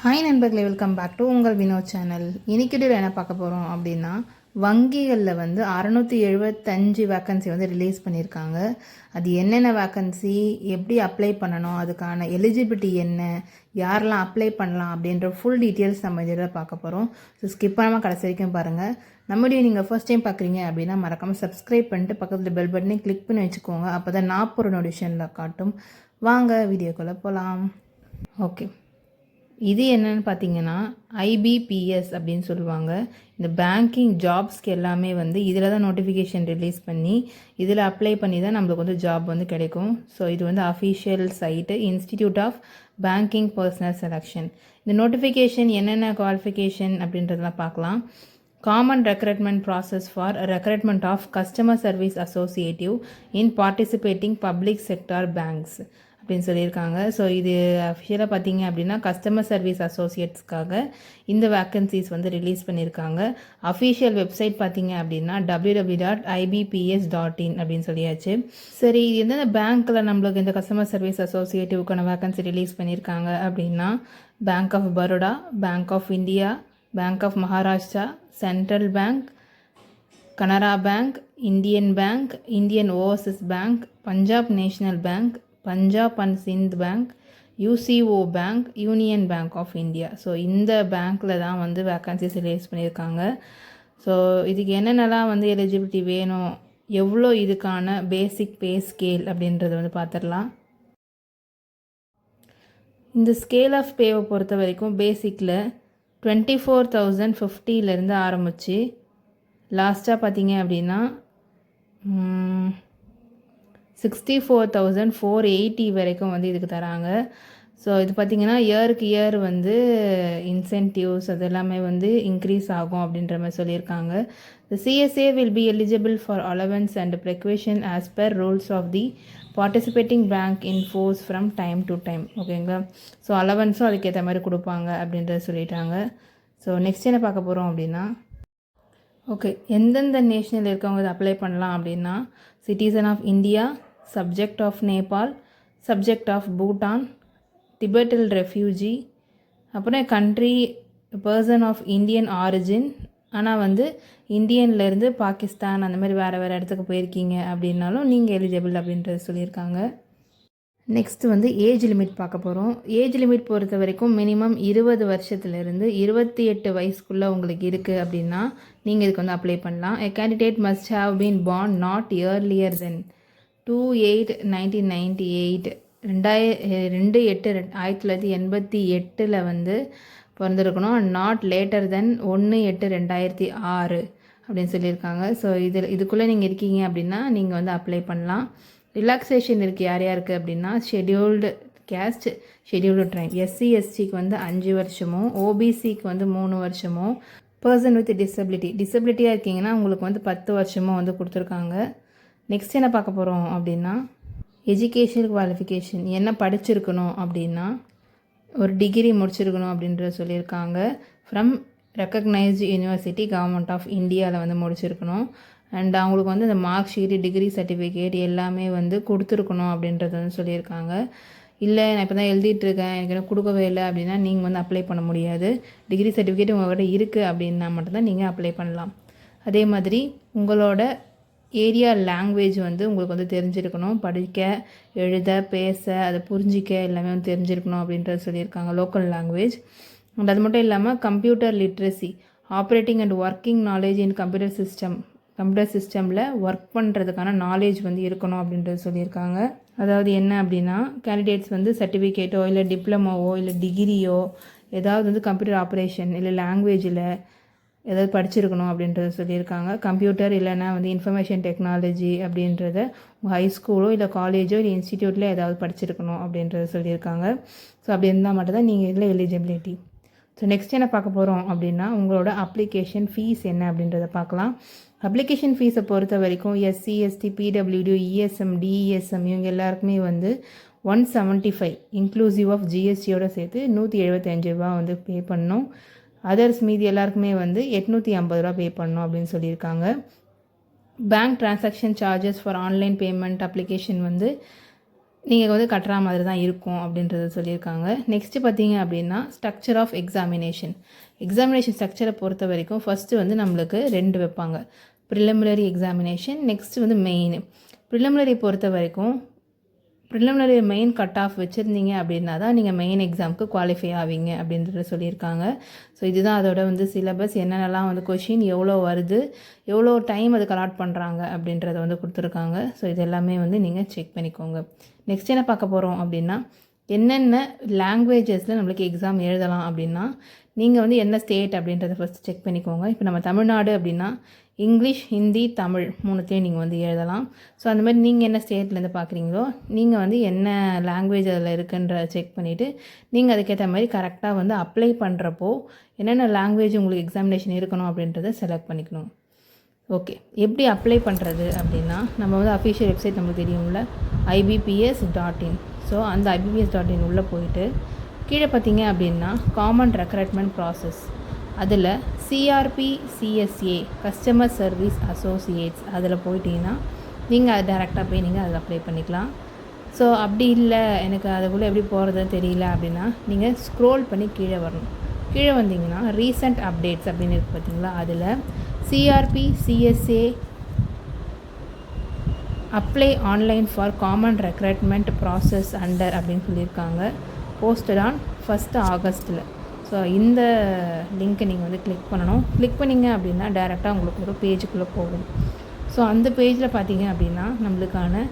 Hi நண்பர்களே, welcome back to உங்கள் Vinod channel. இன்னைக்கு என்ன பார்க்க போகிறோம் அப்படின்னா, வங்கிகளில் வந்து 675 வேக்கன்சி வந்து ரிலீஸ் பண்ணியிருக்காங்க. அது என்னென்ன வேக்கன்சி, எப்படி அப்ளை பண்ணணும், அதுக்கான எலிஜிபிலிட்டி என்ன, யாரெல்லாம் அப்ளை பண்ணலாம் அப்படின்ற ஃபுல் டீட்டெயில்ஸ் நம்ம இதில் பார்க்க போகிறோம். ஸோ ஸ்கிப் பண்ணாமல் கடைசி வரைக்கும் பாருங்கள். நம்முடைய நீங்கள் ஃபர்ஸ்ட் டைம் பார்க்குறீங்க அப்படின்னா மறக்காமல் சப்ஸ்கிரைப் பண்ணிட்டு பக்கத்தில் பெல் பட்டனையும் கிளிக் பண்ணி வச்சுக்கோங்க. அப்போ தான் நான் போகிற நோட்டிஃபிகேஷனில் காட்டும். வாங்க வீடியோக்குள்ளே போகலாம். ஓகே, இது என்னன்னு பார்த்தீங்கன்னா ஐபிபிஎஸ் அப்படின்னு சொல்லுவாங்க. இந்த பேங்கிங் ஜாப்ஸ்க்கு எல்லாமே வந்து இதில் தான் நோட்டிஃபிகேஷன் ரிலீஸ் பண்ணி இதில் அப்ளை பண்ணி தான் நம்மளுக்கு வந்து ஜாப் வந்து கிடைக்கும். ஸோ இது வந்து official site institute of banking personnel selection. இந்த நோட்டிஃபிகேஷன் என்னென்ன குவாலிஃபிகேஷன் அப்படின்றதெல்லாம் பார்க்கலாம். Common recruitment process for recruitment of customer service associative in participating public sector banks அப்படின்னு சொல்லியிருக்காங்க. ஸோ இது அஃபிஷியலாக பார்த்தீங்க அப்படின்னா கஸ்டமர் சர்வீஸ் அசோசியேட்ஸ்க்காக இந்த வேக்கன்சிஸ் வந்து ரிலீஸ் பண்ணியிருக்காங்க. அஃபிஷியல் வெப்சைட் பார்த்தீங்க அப்படின்னா www.ibps.in அப்படின்னு சொல்லியாச்சு. சரி, இது எந்தெந்த பேங்க்கில் நம்மளுக்கு இந்த கஸ்டமர் சர்வீஸ் அசோசியேட்டிவ்க்கான வேக்கன்சி ரிலீஸ் பண்ணியிருக்காங்க அப்படின்னா bank of Baroda, bank of India, bank of Maharashtra, central bank, Canara bank, Indian bank, Indian overseas bank, Punjab national bank, Punjab and Sind bank, UCO bank, union bank of India. So இந்த பேங்க்கில் தான் வந்து வேக்கன்சிஸ் ரிலீஸ் பண்ணியிருக்காங்க. So இதுக்கு என்னென்னலாம் வந்து எலிஜிபிலிட்டி வேணும், எவ்வளோ இதுக்கான பேசிக் பே ஸ்கேல் அப்படின்றத வந்து பார்த்துடலாம். இந்த ஸ்கேல் ஆஃப் பேவை பொறுத்த வரைக்கும் பேசிக்கில் 24,050 ஆரம்பித்து லாஸ்ட்டாக பார்த்தீங்க அப்படின்னா 64,480 வரைக்கும் வந்து இதுக்கு தராங்க. ஸோ இது பார்த்திங்கன்னா இயருக்கு இயர் வந்து இன்சென்டிவ்ஸ் அது எல்லாமே வந்து இன்க்ரீஸ் ஆகும் அப்படின்ற மாதிரி சொல்லியிருக்காங்க. The CSA will be eligible for allowance and precaution as per rules of the participating bank in force from time to time. ஓகேங்களா? ஸோ அலவன்ஸும் அதுக்கேற்ற மாதிரி கொடுப்பாங்க அப்படின்றத சொல்லிட்டாங்க. ஸோ நெக்ஸ்ட் என்ன பார்க்க போகிறோம் அப்படின்னா, ஓகே, எந்தெந்த நேஷனல் இருக்கவங்க இதை அப்ளை பண்ணலாம் அப்படின்னா citizen of India, subject of Nepal, subject of Bhutan, Tibetan refugee, அப்புறம் country person of Indian origin, ஆனால் வந்து இந்தியன்லேருந்து பாகிஸ்தான் அந்த மாதிரி வேறு வேறு இடத்துக்கு போயிருக்கீங்க அப்படின்னாலும் நீங்கள் எலிஜிபிள் அப்படின்றது சொல்லியிருக்காங்க. நெக்ஸ்ட்டு வந்து ஏஜ் லிமிட் பார்க்க போகிறோம். ஏஜ் லிமிட் பொறுத்த வரைக்கும் மினிமம் 20 வருஷத்துலேருந்து 28 வயசுக்குள்ளே உங்களுக்கு இருக்குது அப்படின்னா நீங்கள் இதுக்கு வந்து அப்ளை பண்ணலாம். A candidate must have been born not earlier than 2/8/1998 1988 வந்து பிறந்திருக்கணும். நாட் லேட்டர் தென் 1/8/2006 அப்படின்னு சொல்லியிருக்காங்க. ஸோ இதுக்குள்ளே நீங்கள் இருக்கீங்க அப்படின்னா நீங்கள் வந்து அப்ளை பண்ணலாம். ரிலாக்ஸேஷன் இருக்குது யார் யாருக்கு அப்படின்னா scheduled caste, scheduled tribe, SC எஸ்டிக்கு வந்து 5 வருஷமும், ஓபிசிக்கு வந்து 3 வருஷமும், பர்சன் வித் டிசபிலிட்டியாக இருக்கீங்கன்னா உங்களுக்கு வந்து 10 வருஷமும் வந்து கொடுத்துருக்காங்க. நெக்ஸ்ட் என்ன பார்க்க போகிறோம் அப்படின்னா எஜுகேஷனல் குவாலிஃபிகேஷன் என்ன படிச்சிருக்கணும் அப்படின்னா ஒரு டிகிரி முடிச்சிருக்கணும் அப்படின்றத சொல்லியிருக்காங்க. From recognised university government of இந்தியாவில் வந்து முடிச்சிருக்கணும். அண்ட் அவங்களுக்கு வந்து இந்த மார்க் ஷீட்டு, டிகிரி சர்டிஃபிகேட் எல்லாமே வந்து கொடுத்துருக்கணும் அப்படின்றத வந்து சொல்லியிருக்காங்க. இல்லை நான் இப்போ தான் எழுதிட்டுருக்கேன், எனக்கு என்ன கொடுக்கவே இல்லை அப்படின்னா நீங்கள் வந்து அப்ளை பண்ண முடியாது. டிகிரி சர்டிஃபிகேட் உங்கள்கிட்ட இருக்குது அப்படின்னா மட்டும்தான் நீங்கள் அப்ளை பண்ணலாம். அதே மாதிரி உங்களோட ஏரியா லாங்குவேஜ் வந்து உங்களுக்கு வந்து தெரிஞ்சிருக்கணும். படிக்க, எழுத, பேச, அதை புரிஞ்சிக்க எல்லாமே வந்து தெரிஞ்சிருக்கணும் அப்படின்றத சொல்லியிருக்காங்க, லோக்கல் லாங்குவேஜ். அண்ட் அது மட்டும் இல்லாமல் computer literacy, operating and working knowledge in computer சிஸ்டமில் ஒர்க் பண்ணுறதுக்கான நாலேஜ் வந்து இருக்கணும் அப்படின்றது சொல்லியிருக்காங்க. அதாவது என்ன அப்படின்னா கேண்டிடேட்ஸ் வந்து சர்டிஃபிகேட்டோ இல்லை டிப்ளமோவோ இல்லை டிகிரியோ ஏதாவது வந்து கம்ப்யூட்டர் ஆப்ரேஷன் இல்லை லாங்குவேஜில் ஏதாவது படிச்சிருக்கணும் அப்படின்றத சொல்லியிருக்காங்க. கம்ப்யூட்டர் இல்லைன்னா வந்து இன்ஃபர்மேஷன் டெக்னாலஜி அப்படின்றத ஹை ஸ்கூலோ இல்லை காலேஜோ இல்லை இன்ஸ்டிடியூட்டில் ஏதாவது படிச்சிருக்கணும் அப்படின்றத சொல்லியிருக்காங்க. ஸோ அப்படி இருந்தால் மட்டும்தான் நீங்கள் இதில் எலிஜிபிலிட்டி. ஸோ நெக்ஸ்ட் என்ன பார்க்க போகிறோம் அப்படின்னா உங்களோட அப்ளிகேஷன் ஃபீஸ் என்ன அப்படின்றத பார்க்கலாம். அப்ளிகேஷன் ஃபீஸை பொறுத்த வரைக்கும் எஸ்சி எஸ்டி, பிடபிள்யூடி, இஎஸ்எம், டிஇஎஸ்எம் இவங்க எல்லாருக்குமே வந்து 175 இன்க்ளூசிவ் ஆஃப் ஜிஎஸ்டியோட சேர்த்து 175 ரூபா வந்து பே பண்ணணும். அதர்ஸ் மீதி எல்லாருக்குமே வந்து 850 ரூபா பே பண்ணணும் அப்படின்னு சொல்லியிருக்காங்க. Bank transaction charges for online payment application வந்து நீங்கள் வந்து கட்டுற மாதிரி தான் இருக்கும் அப்படின்றத சொல்லியிருக்காங்க. நெக்ஸ்ட்டு பார்த்தீங்க அப்படின்னா ஸ்ட்ரக்சர் ஆஃப் எக்ஸாமினேஷன் ஸ்ட்ரக்சரை பொறுத்த வரைக்கும் ஃபஸ்ட்டு வந்து நம்மளுக்கு 2 வைப்பாங்க. ப்ரிலிமினரி எக்ஸாமினேஷன், நெக்ஸ்ட்டு வந்து மெயின். ப்ரிலிமினரி பொறுத்த வரைக்கும் ப்ரிலிமினரி மெயின் கட் ஆஃப் வச்சுருந்தீங்க அப்படின்னா தான் நீங்கள் மெயின் எக்ஸாமுக்கு குவாலிஃபை ஆவீங்க அப்படின்றத சொல்லியிருக்காங்க. ஸோ இதுதான் அதோட வந்து சிலபஸ், என்னென்னலாம் வந்து கொஷின் எவ்வளோ வருது, எவ்வளோ டைம் அதுக்கு அலாட் பண்ணுறாங்க அப்படின்றத வந்து கொடுத்துருக்காங்க. ஸோ இது எல்லாமே வந்து நீங்கள் செக் பண்ணிக்கோங்க. நெக்ஸ்ட் என்ன பார்க்க போகிறோம் அப்படின்னா, என்னென்ன லாங்குவேஜஸில் நம்மளுக்கு எக்ஸாம் எழுதலாம் அப்படின்னா, நீங்கள் வந்து என்ன ஸ்டேட் அப்படின்றத ஃபஸ்ட்டு செக் பண்ணிக்கோங்க. இப்போ நம்ம தமிழ்நாடு அப்படின்னா இங்கிலீஷ், ஹிந்தி, தமிழ் 3த்தையும் நீங்கள் வந்து எழுதலாம். ஸோ அந்த மாதிரி நீங்கள் என்ன ஸ்டேட்லேருந்து பார்க்குறீங்களோ நீங்கள் வந்து என்ன லாங்குவேஜ் அதில் இருக்குன்ற செக் பண்ணிவிட்டு நீங்கள் அதுக்கேற்ற மாதிரி கரெக்டாக வந்து அப்ளை பண்ணுறப்போ என்னென்ன லாங்குவேஜ் உங்களுக்கு எக்ஸாமினேஷன் இருக்கணும் அப்படின்றத செலக்ட் பண்ணிக்கணும். ஓகே, எப்படி அப்ளை பண்ணுறது அப்படின்னா, நம்ம வந்து அஃபிஷியல் வெப்சைட் நமக்கு தெரியும்ல, ibps.in. ஸோ அந்த ibps.in உள்ளே போயிட்டு கீழே பார்த்தீங்க அப்படின்னா காமன் ரெக்ரூட்மெண்ட் ப்ராசஸ், அதில் CRPCSA கஸ்டமர் சர்வீஸ் அசோசியேட்ஸ் அதில் போயிட்டீங்கன்னா நீங்கள் அது டேரெக்டாக போய் நீங்கள் அதில் அப்ளை பண்ணிக்கலாம். ஸோ அப்படி இல்லை எனக்கு அதுக்குள்ளே எப்படி போகிறதுன்னு தெரியல அப்படின்னா நீங்கள் ஸ்க்ரோல் பண்ணி கீழே வரணும். கீழே வந்தீங்கன்னா ரீசெண்ட் அப்டேட்ஸ் அப்படின்னு இருக்குது பார்த்தீங்களா, அதில் CRPCSA apply online for common recruitment process under அப்படின்னு சொல்லியிருக்காங்க. Posted on 1 ஆகஸ்ட்டில். ஸோ இந்த லிங்க்கை நீங்கள் வந்து கிளிக் பண்ணணும். கிளிக் பண்ணிங்க அப்படின்னா டேரெக்டாக உங்களுக்கு ஒரு பேஜுக்குள்ளே போகும். ஸோ அந்த பேஜில் பார்த்தீங்க அப்படின்னா நம்மளுக்கான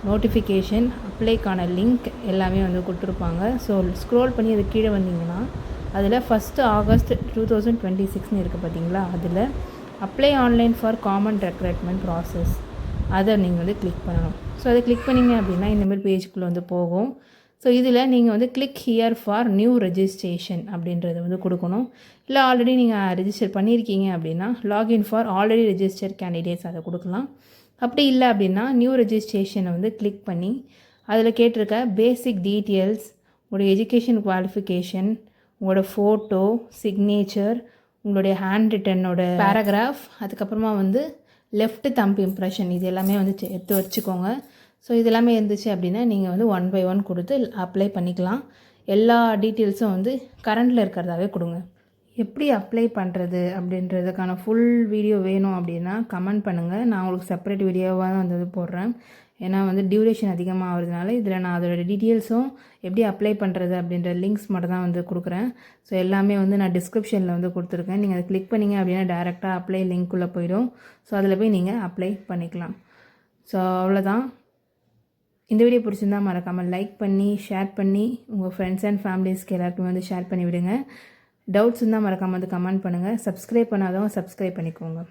நோட்டிஃபிகேஷன், அப்ளைக்கான லிங்க் எல்லாமே வந்து கொடுத்துருப்பாங்க. ஸோ ஸ்க்ரோல் பண்ணி அது கீழே வந்தீங்கன்னா அதில் 1 ஆகஸ்ட் 2026 இருக்குது பார்த்தீங்களா, அதில் apply online for common recruitment process அதை நீங்கள் வந்து கிளிக் பண்ணணும். ஸோ அதை கிளிக் பண்ணிங்க அப்படின்னா இந்தமாதிரி பேஜுக்குள்ளே வந்து போகும். ஸோ இதில் நீங்கள் வந்து click here for new registration அப்படின்றத வந்து கொடுக்கணும். இல்லை ஆல்ரெடி நீங்கள் ரெஜிஸ்டர் பண்ணியிருக்கீங்க அப்படின்னா login for already register candidates அதை கொடுக்கலாம். அப்படி இல்லை அப்படின்னா நியூ ரெஜிஸ்ட்ரேஷனை வந்து கிளிக் பண்ணி அதில் கேட்டிருக்க பேசிக் டீட்டெயில்ஸ், உங்களுடைய எஜுகேஷன் குவாலிஃபிகேஷன், உங்களோட ஃபோட்டோ, சிக்னேச்சர், உங்களுடைய ஹேண்ட் ரிட்டனோட பேராகிராஃப், அதுக்கப்புறமா வந்து லெஃப்ட் தம்ப் இம்ப்ரெஷன், இது எல்லாமே வந்து எடுத்து வச்சுக்கோங்க. ஸோ இது எல்லாமே இருந்துச்சு அப்படின்னா நீங்கள் வந்து 1 by 1 கொடுத்து அப்ளை பண்ணிக்கலாம். எல்லா டீட்டெயில்ஸும் வந்து கரண்டில் இருக்கிறதாவே கொடுங்க. எப்படி அப்ளை பண்ணுறது அப்படின்றதுக்கான ஃபுல் வீடியோ வேணும் அப்படின்னா கமெண்ட் பண்ணுங்கள். நான் உங்களுக்கு செப்பரேட் வீடியோவாக தான் வந்து போடுறேன். ஏன்னா வந்து டியூரேஷன் அதிகமாக ஆகிறதுனால இதில் நான் அதோட டீட்டெயில்ஸும் எப்படி அப்ளை பண்ணுறது அப்படின்ற லிங்க்ஸ் மட்டும் தான் வந்து கொடுக்குறேன். ஸோ எல்லாமே வந்து நான் டிஸ்கிரிப்ஷனில் வந்து கொடுத்துருக்கேன். நீங்கள் அதை கிளிக் பண்ணிங்க அப்படின்னா டேரெக்டாக அப்ளை லிங்க்குள்ளே போயிடும். ஸோ அதில் போய் நீங்கள் அப்ளை பண்ணிக்கலாம். ஸோ அவ்வளோதான். இந்த வீடியோ பிடிச்சிருந்தால் மறக்காமல் லைக் பண்ணி ஷேர் பண்ணி உங்கள் ஃப்ரெண்ட்ஸ் அண்ட் ஃபேமிலிஸ்க்கு எல்லாருக்குமே வந்து ஷேர் பண்ணி விடுங்க. டவுட்ஸ் இருந்தால் மறக்காமல் வந்து கமெண்ட் பண்ணுங்கள். சப்ஸ்கிரைப் பண்ணாதவங்க சப்ஸ்கிரைப் பண்ணிக்கோங்க.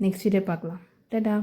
நெக்ஸ்ட் வீடியோ பார்க்கலாம். டாடா.